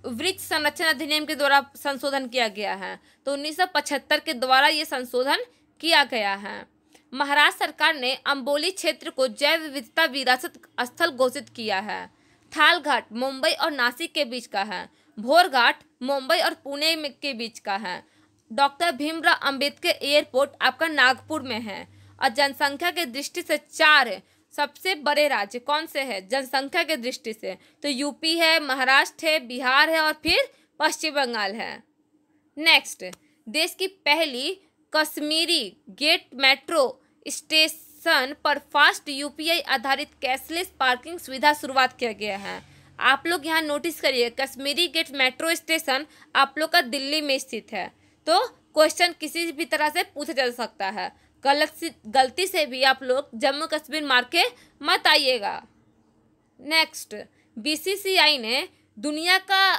वृक्ष संरक्षण अधिनियम के द्वारा संशोधन किया गया है? तो 1975 के द्वारा ये संशोधन किया गया है। महाराष्ट्र सरकार ने अंबोली क्षेत्र को जैव विविधता विरासत स्थल घोषित किया है। थाल घाट मुंबई और नासिक के बीच का है। भोर घाट मुंबई और पुणे के बीच का है। डॉक्टर भीमराव अंबेडकर एयरपोर्ट आपका नागपुर में है। और जनसंख्या की दृष्टि से 4 सबसे बड़े राज्य कौन से हैं जनसंख्या की दृष्टि से? तो यूपी है, महाराष्ट्र है, बिहार है और फिर पश्चिम बंगाल है। नेक्स्ट, देश की पहली कश्मीरी गेट मेट्रो स्टेशन पर फास्ट यूपीआई आधारित कैशलेस पार्किंग सुविधा शुरुआत किया गया है। आप लोग यहाँ नोटिस करिए, कश्मीरी गेट मेट्रो स्टेशन आप लोग का दिल्ली में स्थित है। तो क्वेश्चन किसी भी तरह से पूछा जा सकता है, गलती से भी आप लोग जम्मू कश्मीर मार के मत आइएगा। नेक्स्ट, बीसीसीआई ने दुनिया का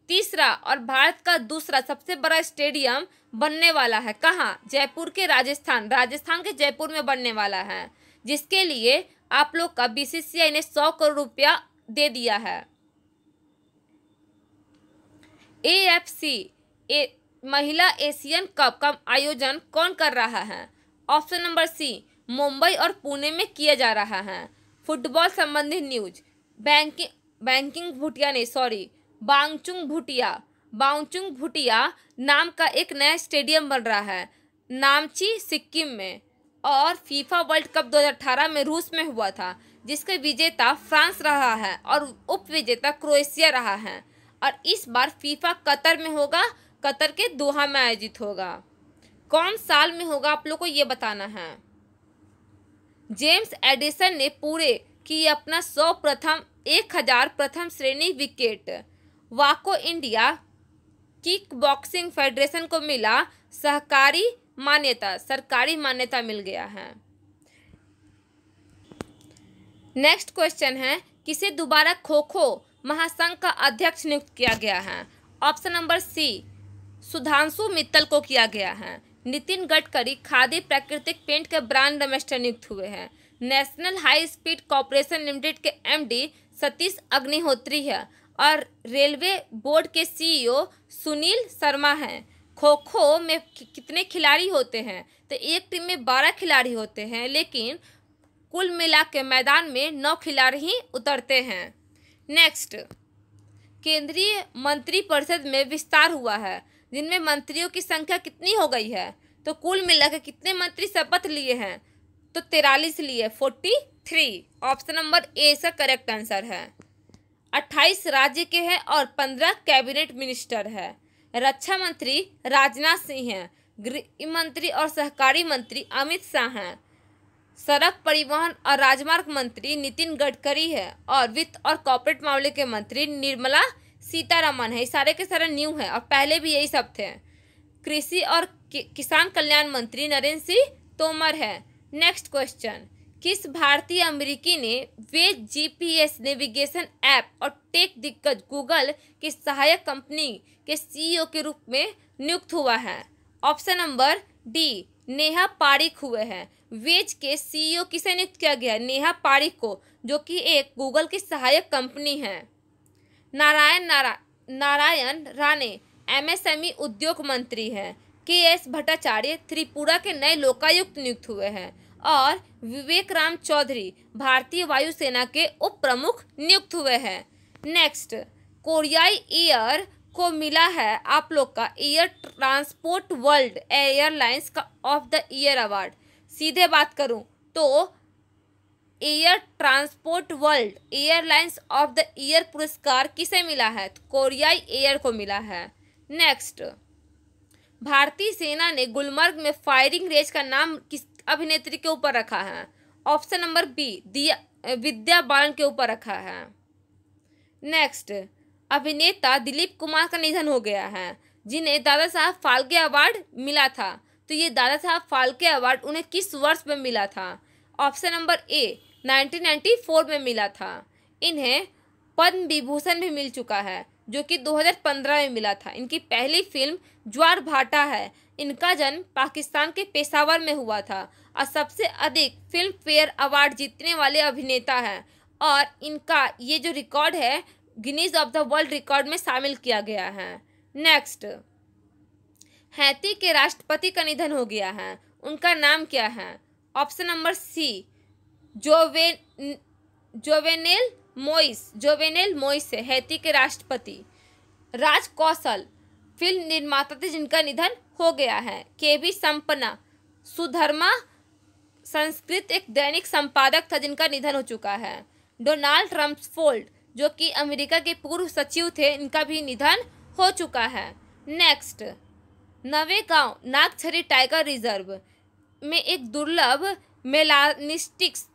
तीसरा और भारत का दूसरा सबसे बड़ा स्टेडियम बनने वाला है कहाँ? जयपुर के राजस्थान के जयपुर में बनने वाला है, जिसके लिए आप लोग का बीसीसीआई ने 100 करोड़ रुपया दे दिया है। AFC महिला एशियन कप का आयोजन कौन कर रहा है? ऑप्शन नंबर सी, मुंबई और पुणे में किया जा रहा है। फुटबॉल संबंधी न्यूज, बांगचुंग भूटिया नाम का एक नया स्टेडियम बन रहा है नामची, सिक्किम में। और फीफा वर्ल्ड कप 2018 में रूस में हुआ था, जिसका विजेता फ्रांस रहा है और उप विजेता क्रोएशिया रहा है। और इस बार फीफा कतर में होगा, कतर के दोहा में आयोजित होगा। कौन साल में होगा आप लोग को ये बताना है। जेम्स एडिसन ने पूरे की अपना 1000 प्रथम श्रेणी विकेट। वाको इंडिया किक बॉक्सिंग फेडरेशन को मिला सरकारी मान्यता मिल गया है। नेक्स्ट क्वेश्चन है, किसे दोबारा खो खो महासंघ का अध्यक्ष नियुक्त किया गया है? Option number C, Sudhanshu Mittal को किया गया है। नितिन गडकरी खादी प्राकृतिक पेंट के ब्रांड एम्बेसडर नियुक्त हुए हैं। National high speed corporation limited के MD सतीश अग्निहोत्री है और रेलवे बोर्ड के CEO सुनील शर्मा हैं। खो खो में कितने खिलाड़ी होते हैं? तो एक टीम में 12 खिलाड़ी होते हैं, लेकिन कुल मिला के मैदान में 9 खिलाड़ी ही उतरते हैं। नेक्स्ट, केंद्रीय मंत्रिपरिषद में विस्तार हुआ है, जिनमें मंत्रियों की संख्या कितनी हो गई है? तो कुल मिलाकर कितने मंत्री शपथ लिए हैं? तो 43 लिए, 43। ऑप्शन नंबर ए इसका करेक्ट आंसर है। 28 राज्य के हैं और 15 कैबिनेट मिनिस्टर है। रक्षा मंत्री राजनाथ सिंह हैं, गृह मंत्री और सहकारी मंत्री अमित शाह हैं, सड़क परिवहन और राजमार्ग मंत्री नितिन गडकरी है और वित्त और कॉर्पोरेट मामले के मंत्री निर्मला सीतारमन है। ये सारे के सारे न्यू हैं और पहले भी यही सब थे। कृषि और किसान कल्याण मंत्री नरेंद्र सिंह तोमर है। नेक्स्ट क्वेश्चन, किस भारतीय अमेरिकी ने वेज GPS नेविगेशन ऐप और टेक दिग्गज गूगल की सहायक कंपनी के CEO के रूप में नियुक्त हुआ है? Option number D, Neha Pareek हुए हैं। वेज के CEO किसे नियुक्त किया गया? नेहा पारिक को, जो कि एक गूगल की सहायक कंपनी है। नारायण राणे MSME उद्योग मंत्री हैं। KS भट्टाचार्य त्रिपुरा के नए लोकायुक्त नियुक्त हुए हैं और विवेक राम चौधरी भारतीय वायुसेना के उप प्रमुख नियुक्त हुए हैं। नेक्स्ट, कोरियाई एयर को मिला है आप लोग का एयर ट्रांसपोर्ट वर्ल्ड एयरलाइंस का ऑफ द ईयर अवार्ड। सीधे बात करूं तो air transport world airlines of the year पुरस्कार किसे मिला है? तो कोरियाई एयर को मिला है। नेक्स्ट, भारतीय सेना ने गुलमर्ग में फायरिंग रेंज का नाम किस अभिनेत्री के ऊपर रखा है? Option number B, Vidya Balan के ऊपर रखा है। नेक्स्ट, अभिनेता दिलीप कुमार का निधन हो गया है, जिन्हें दादा साहब फाल्के अवार्ड मिला था। तो ये दादा साहब फाल्के अवार्ड उन्हें किस वर्ष में मिला था? ऑप्शन नंबर ए, 1994 में मिला था। इन्हें पद्म विभूषण भी मिल चुका है, जो कि 2015 में मिला था। इनकी पहली फिल्म ज्वार भाटा है। इनका जन्म पाकिस्तान के पेशावर में हुआ था और सबसे अधिक फिल्म फेयर अवार्ड जीतने वाले अभिनेता हैं और इनका ये जो रिकॉर्ड है Guinness of the world record में शामिल किया गया है। नेक्स्ट, हैती के राष्ट्रपति का निधन हो गया है, उनका नाम क्या है? Option number C, Jovenel Moise है हैती के राष्ट्रपति। राज कौशल फिल्म निर्माता थे, जिनका निधन हो गया है। केवी संपन्ना सुधर्मा संस्कृत एक दैनिक संपादक था जिनका निधन हो चुका है। डोनाल्ड रम्सफेल्ड जो कि अमेरिका के पूर्व सचिव थे, इनका भी निधन हो चुका है। Next, Navegaon Nagzira tiger reserve में एक दुर्लभ मेलानिस्टिक्स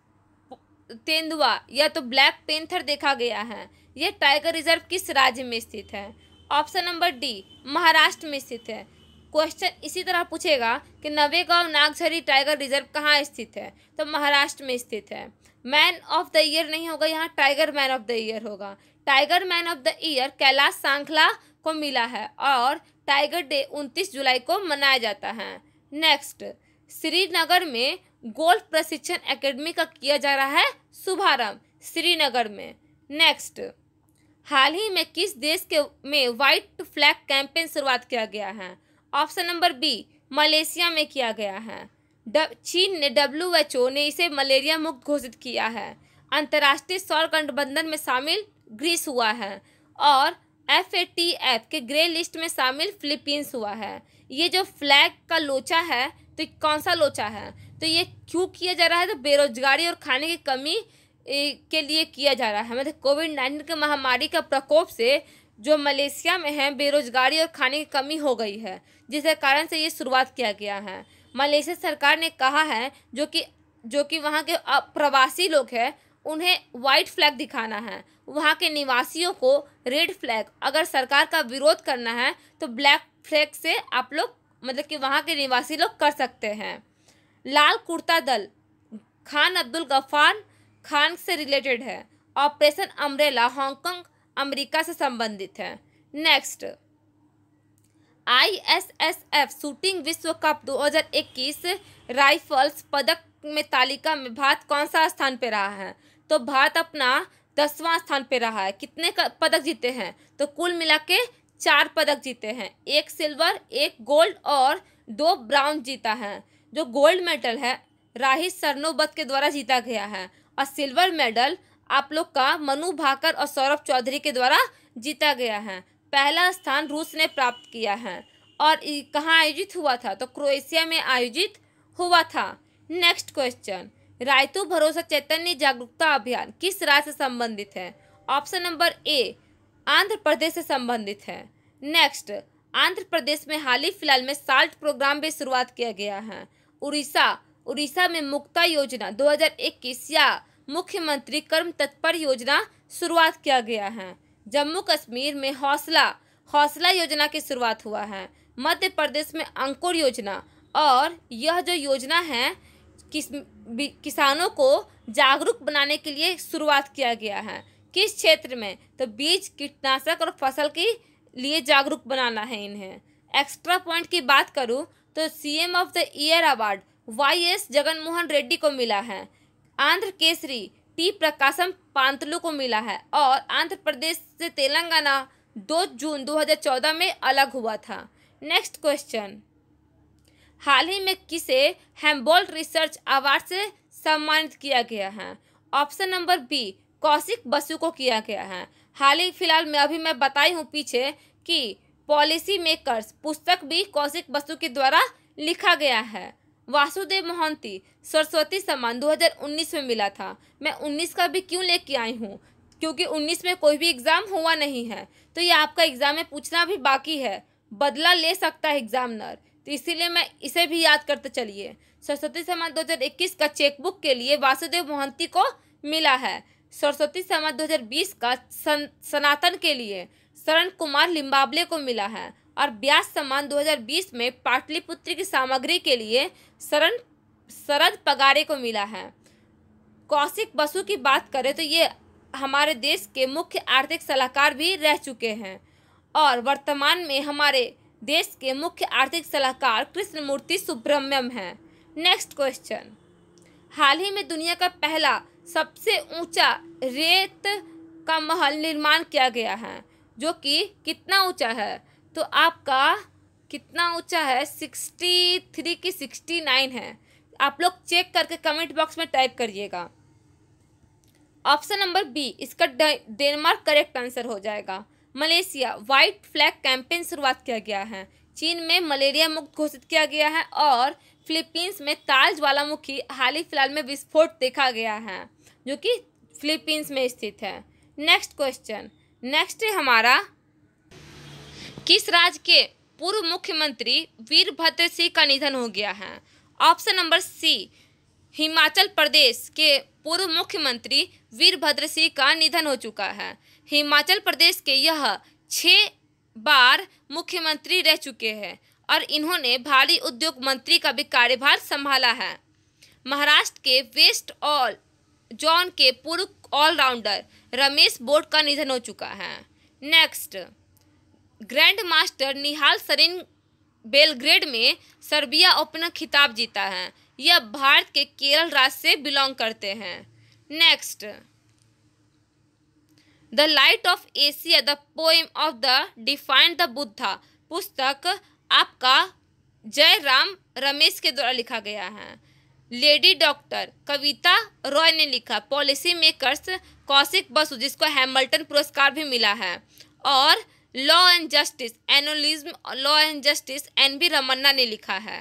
तेंदुआ या तो ब्लैक पेंथर देखा गया है। यह टाइगर रिजर्व किस राज्य में स्थित है? ऑप्शन नंबर डी, महाराष्ट्र में स्थित है। क्वेश्चन इसी तरह पूछेगा कि नवेगांव नागझरी टाइगर रिजर्व कहाँ स्थित है, तो महाराष्ट्र में स्थित है। मैन ऑफ द ईयर नहीं होगा यहाँ, tiger man of the year होगा। Tiger man of the year Kailash Sankhala को मिला है और टाइगर डे 29 जुलाई को मनाया जाता है। नेक्स्ट, श्रीनगर में गोल्फ प्रशिक्षण एकेडमी का किया जा रहा है शुभारंभ, श्रीनगर में। नेक्स्ट, हाल ही में किस देश में व्हाइट फ्लैग कैंपेन शुरुआत किया गया है? ऑप्शन नंबर बी, मलेशिया में किया गया है। चीन ने WHO ने इसे मलेरिया मुक्त घोषित किया है। अंतर्राष्ट्रीय सौर गठबंधन में शामिल ग्रीस हुआ है और FATF के ग्रे लिस्ट में शामिल फिलीपींस हुआ है। ये जो फ्लैग का लोचा है तो कौन सा लोचा है? तो ये क्यों किया जा रहा है? तो बेरोजगारी और खाने की कमी के लिए किया जा रहा है। मतलब कोविड-19 के महामारी का प्रकोप से जो मलेशिया में है बेरोजगारी और खाने की कमी हो गई है, जिसके कारण से ये शुरुआत किया गया है। मलेशिया सरकार ने कहा है जो कि वहाँ के प्रवासी लोग हैं उन्हें वाइट फ्लैग दिखाना है, वहाँ के निवासियों को रेड फ्लैग, अगर सरकार का विरोध करना है तो ब्लैक फ्लैग से आप लोग मतलब कि वहाँ के निवासी लोग कर सकते हैं। लाल कुर्ता दल खान अब्दुल गफ्फार खान से रिलेटेड है। ऑपरेशन अम्ब्रेला हांगकांग अमेरिका से संबंधित है। नेक्स्ट, ISSF शूटिंग विश्व कप 2021 राइफल्स पदक में तालिका में भारत कौन सा स्थान पे रहा है? तो भारत अपना 10वां स्थान पे रहा है। कितने पदक जीते हैं? तो कुल मिला के 4 पदक जीते हैं, 1 सिल्वर, 1 गोल्ड और 2 ब्राउन जीता है। जो गोल्ड मेडल है राही सरनोबत के द्वारा जीता गया है और सिल्वर मेडल आप लोग का मनु भाकर और सौरभ चौधरी के द्वारा जीता गया है। पहला स्थान रूस ने प्राप्त किया है और कहाँ आयोजित हुआ था? तो क्रोएशिया में आयोजित हुआ था। नेक्स्ट क्वेश्चन, रायतू भरोसा चैतन्य जागरूकता अभियान किस राज्य से संबंधित है? Option number A, Andhra Pradesh से संबंधित है। नेक्स्ट, आंध्र प्रदेश में हाल ही फिलहाल में साल्ट प्रोग्राम भी शुरुआत किया गया है। उड़ीसा में मुक्ता योजना 2021 या मुख्यमंत्री कर्म तत्पर योजना शुरुआत किया गया है। जम्मू कश्मीर में हौसला योजना की शुरुआत हुआ है। मध्य प्रदेश में अंकुर योजना, और यह जो योजना है किसानों को जागरूक बनाने के लिए शुरुआत किया गया है। किस क्षेत्र में? तो बीज, कीटनाशक और फसल के लिए जागरूक बनाना है इन्हें। एक्स्ट्रा पॉइंट की बात करूं तो CM of the year award YS Jaganmohan Reddy को मिला है। आंध्र केसरी T प्रकाशम पांतलु को मिला है और आंध्र प्रदेश से तेलंगाना 2 जून 2014 में अलग हुआ था। नेक्स्ट क्वेश्चन, हाल ही में किसे हैम्बोल्ट रिसर्च अवार्ड से सम्मानित किया गया है? Option number B, Kaushik Basu को किया गया है। हाल ही फिलहाल में अभी मैं बताई हूँ पीछे कि पॉलिसी मेकर्स पुस्तक भी कौशिक बसु के द्वारा लिखा गया है। वासुदेव मोहंती सरस्वती सम्मान 2019 में मिला था। मैं 19 का भी क्यों लेके आई हूँ? क्योंकि 19 में कोई भी एग्ज़ाम हुआ नहीं है, तो ये आपका एग्ज़ाम में पूछना भी बाकी है, बदला ले सकता है एग्जामिनर, तो इसीलिए मैं इसे भी याद करते चलिए। सरस्वती सम्मान 2021 का चेकबुक के लिए वासुदेव मोहंती को मिला है। सरस्वती सम्मान 2020 का सनातन के लिए शरण कुमार लिम्बावले को मिला है और व्यास सम्मान 2020 में पाटलिपुत्र की सामग्री के लिए शरद पगारे को मिला है। कौशिक बसु की बात करें तो ये हमारे देश के मुख्य आर्थिक सलाहकार भी रह चुके हैं और वर्तमान में हमारे देश के मुख्य आर्थिक सलाहकार कृष्णमूर्ति सुब्रमण्यम हैं। नेक्स्ट क्वेश्चन, हाल ही में दुनिया का पहला सबसे ऊंचा रेत का महल निर्माण किया गया है, जो कि कितना ऊंचा है? तो आपका कितना ऊंचा है? 63 की 69 है। आप लोग चेक करके कमेंट बॉक्स में टाइप करिएगा। ऑप्शन नंबर बी इसका डेनमार्क करेक्ट आंसर हो जाएगा। मलेशिया व्हाइट फ्लैग कैंपेन शुरुआत किया गया है। चीन में मलेरिया मुक्त घोषित किया गया है और फिलीपींस में ताल ज्वालामुखी हाल ही फिलहाल में विस्फोट देखा गया है जो कि फिलीपींस में स्थित है। नेक्स्ट क्वेश्चन, नेक्स्ट है हमारा, किस राज्य के पूर्व मुख्यमंत्री वीरभद्र सिंह का निधन हो गया है? ऑप्शन नंबर सी, हिमाचल प्रदेश के पूर्व मुख्यमंत्री वीरभद्र सिंह का निधन हो चुका है। हिमाचल प्रदेश के यह 6 बार मुख्यमंत्री रह चुके हैं और इन्होंने भारी उद्योग मंत्री का भी कार्यभार संभाला है। महाराष्ट्र के वेस्ट ऑल जोन के पूर्व ऑलराउंडर रमेश बोट का निधन हो चुका है। Next, grand master Nihal Sarin Belgrade में सर्बिया ओपन खिताब जीता है। यह भारत के केरल राज्य से बिलोंग करते हैं। Next, the light of Asia the poem of the defined the Buddha पुस्तक आपका जयराम रमेश के द्वारा लिखा गया है। लेडी डॉक्टर कविता रॉय ने लिखा। पॉलिसी मेकर्स कौशिक बसु जिसको हैमिल्टन पुरस्कार भी मिला है। और law and justice anomalism law and justice N V. Ramana ने लिखा है।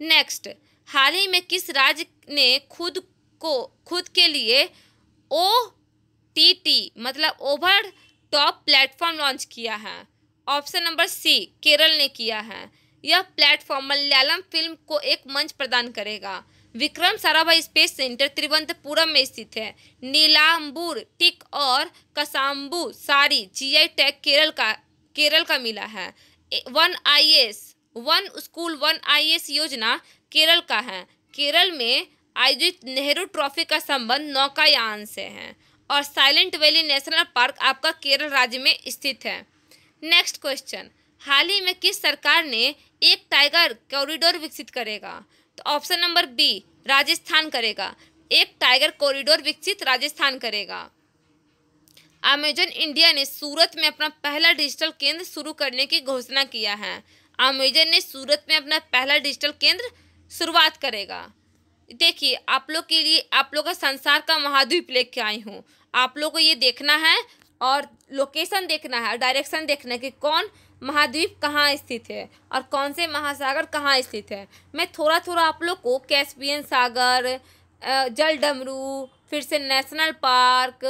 नेक्स्ट, हाल ही में किस राज्य ने खुद के लिए OTT मतलब ओवर टॉप प्लेटफॉर्म लॉन्च किया है? ऑप्शन नंबर सी, केरल ने किया है। यह प्लेटफॉर्म मलयालम फिल्म को एक मंच प्रदान करेगा। विक्रम साराभाई स्पेस सेंटर तिरुवनंतपुरम में स्थित है। नीलांबूर टिक और कसाम्बू सारी GI टैग केरल का मिला है। वन स्कूल वन IAS योजना केरल का है। केरल में आयोजित नेहरू ट्रॉफी का संबंध नौकायान से है। और साइलेंट वैली नेशनल पार्क आपका केरल राज्य में स्थित है। नेक्स्ट क्वेश्चन, हाल ही में किस सरकार ने एक टाइगर कॉरिडोर विकसित करेगा? तो ऑप्शन नंबर बी, राजस्थान करेगा। एक टाइगर कॉरिडोर विकसित राजस्थान करेगा। अमेजन इंडिया ने सूरत में अपना पहला डिजिटल केंद्र शुरू करने की घोषणा किया है। अमेजन ने सूरत में अपना पहला डिजिटल केंद्र शुरुआत करेगा। देखिए, आप लोग के लिए आप लोग का संसार का महाद्वीप लेके आई हूँ। आप लोग को ये देखना है और लोकेशन देखना है, डायरेक्शन देखना है कि कौन महाद्वीप कहाँ स्थित है और कौन से महासागर कहाँ स्थित है। मैं थोड़ा थोड़ा आप लोग को कैस्पियन सागर, जलडमरू, फिर से नेशनल पार्क,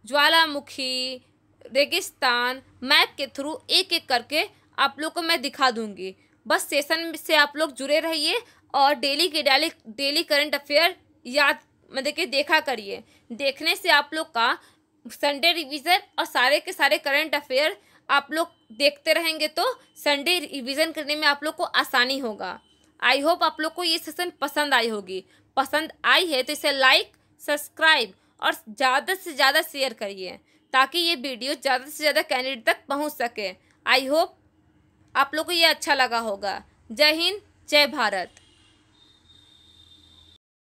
ज्वालामुखी, रेगिस्तान मैप के थ्रू एक एक करके आप लोग को मैं दिखा दूंगी। बस सेशन से आप लोग जुड़े रहिए और डेली करंट अफेयर याद मतलब कि देखा करिए। देखने से आप लोग का संडे रिवीजन और सारे के सारे करंट अफेयर आप लोग देखते रहेंगे तो संडे रिवीजन करने में आप लोग को आसानी होगा। आई होप आप लोग को ये सेशन पसंद आई होगी। पसंद आई है तो इसे लाइक, सब्सक्राइब और ज़्यादा से ज़्यादा शेयर करिए ताकि ये वीडियो ज़्यादा से ज़्यादा कैंडिडेट तक पहुंच सके। आई होप आप लोग को ये अच्छा लगा होगा। जय हिंद, जय भारत।